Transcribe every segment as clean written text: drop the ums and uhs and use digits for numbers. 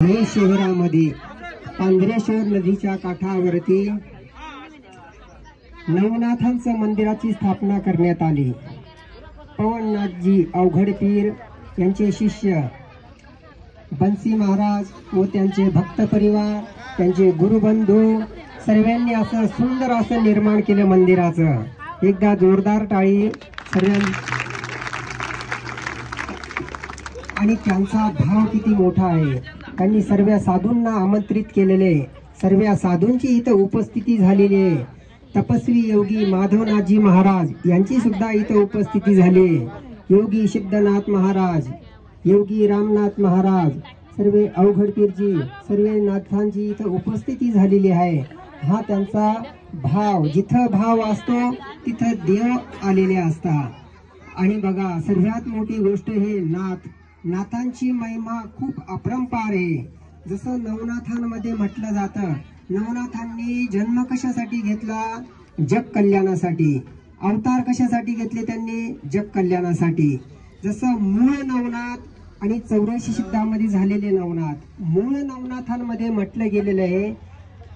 पुणे शहरामध्ये पांढरेश्वर नदीच्या काठावरती नवनाथांचं मंदिराची स्थापना करण्यात आली। पवननाथजी अवघडपीर यांचे शिष्य बंसी महाराज व त्यांचे भक्त परिवार, त्यांचे गुरुबंधू सर्वांनी असं सुंदर असं निर्माण केलं मंदिराचं। एकदा जोरदार टाळी सर्वांनी। आणि त्यांचा भाव किती मोठा आहे। त्यांनी सर्व साधूंना आमंत्रित केलेले, सर्व साधूंची इथं उपस्थिती झालेली आहे। तपस्वी योगी माधवनाथजी महाराज यांची सुद्धा इथं उपस्थिती झाली। योगी सिद्धनाथ महाराज, योगी रामनाथ महाराज, सर्व अवघडपीरजी, सर्व नाथांची इथं उपस्थिती झालेली आहे। हा त्यांचा भाव, जिथं भाव असतो तिथं देव आलेले असतात। आणि बघा, सर्वात मोठी गोष्ट हे नाथांची महिमा खूप अपरंपार आहे। जसं नवनाथांमध्ये म्हटलं जातं, नवनाथांनी जन्म कशासाठी घेतला? जग कल्याणासाठी। अवतार कशासाठी घेतले त्यांनी? जग कल्याणासाठी। जसं मूळ नवनाथ आणि 84 सिद्धामध्ये झालेले नवनाथ, मूळ नवनाथांमध्ये म्हटलं गेलेलं आहे,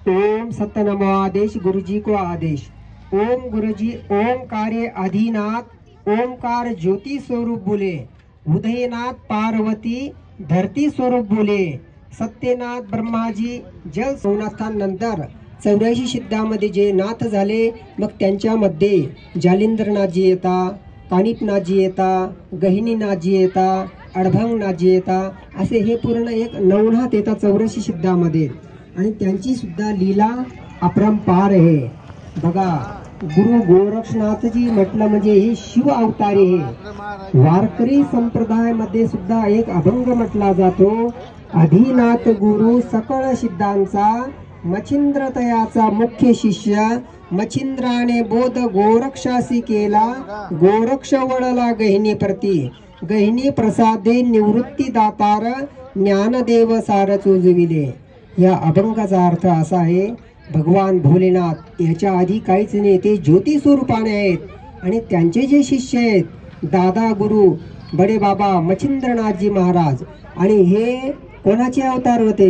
ओम सत्यनमो आदेश गुरुजी को आदेश। ओम गुरुजी ओमकारे आदिनाथ, ओमकार ज्योति स्वरूप बोले। उदयनाथ पार्वती धरती स्वरूप बोले। सत्यनाथ ब्रह्माजी जल नंतर 84 सिद्धामध्ये जे नाथ झाले, मग त्यांच्यामध्ये जालिंद्रनाथजी येता, कानिपनाथजी येता, गहिनीनाथजी येता, अडभंगनाथजी येता, असे हे पूर्ण एक नवनाथ येतात 84 सिद्धामध्ये। आणि त्यांची सुद्धा लीला अपरंपार आहे। बघा, गुरु गोरक्षनाथजी म्हटलं म्हणजे हे शिव अवतारी आहे। वारकरी संप्रदायामध्ये सुद्धा एक अभंग म्हटला जातो, आदिनाथ गुरु सकळ सिद्धांचा, मच्छिंद्र तयाचा मुख्य शिष्य। मच्छिंद्राने बोध गोरक्षासी केला, गोरक्ष वळला गहिनी प्रती। गहिनी प्रसादे निवृत्ती दातार, ज्ञानदेव सार चोजविले। या अभंगाचा अर्थ असा आहे, भगवान भोलेनाथ याच्या आधी काहीच नाही, ते ज्योती स्वरूपाने आहेत। आणि त्यांचे जे शिष्य आहेत, दादा गुरु बडे बाबा मच्छिंद्रनाथजी महाराज, आणि हे कोणाचे अवतार होते?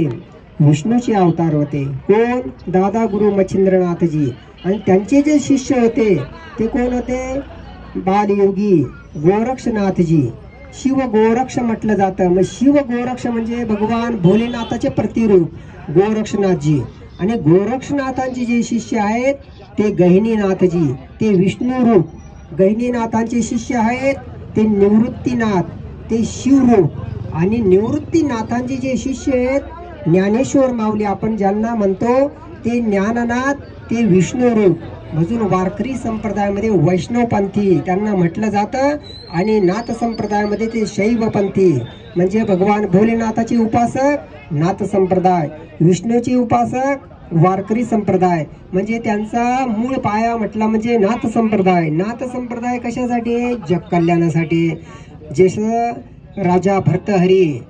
विष्णूचे अवतार होते। कोण? दादा गुरु मच्छिंद्रनाथजी। आणि त्यांचे जे शिष्य होते ते कोण होते? बालयोगी गोरक्षनाथजी। शिव गोरक्ष म्हटलं जातं। मग शिव गोरक्ष म्हणजे भगवान भोलेनाथाचे प्रतिरूप गोरक्षनाथजी। आणि गोरक्षनाथांचे जे शिष्य आहेत ते गहिनीनाथजी, ते विष्णू रूप। गहिनीनाथांचे शिष्य आहेत ते निवृत्तीनाथ, ते शिवरूप। आणि निवृत्तीनाथांचे जे शिष्य आहेत ज्ञानेश्वर माऊली आपण ज्यांना म्हणतो, ते ज्ञाननाथ, ते विष्णू रूप। अजून वारकरी संप्रदायामध्ये वैष्णवपंथी त्यांना म्हटलं जातं, आणि नाथ संप्रदायामध्ये ते शैवपंथी, म्हणजे भगवान भोलेनाथाचे उपासक नाथ संप्रदाय, विष्णूचे उपासक वारकरी संप्रदाय। म्हणजे त्यांचा मूळ पाया म्हटला म्हणजे नाथ संप्रदाय। नाथ संप्रदाय कशासाठी? जग कल्याणासाठी। जसं राजा भर्तहरी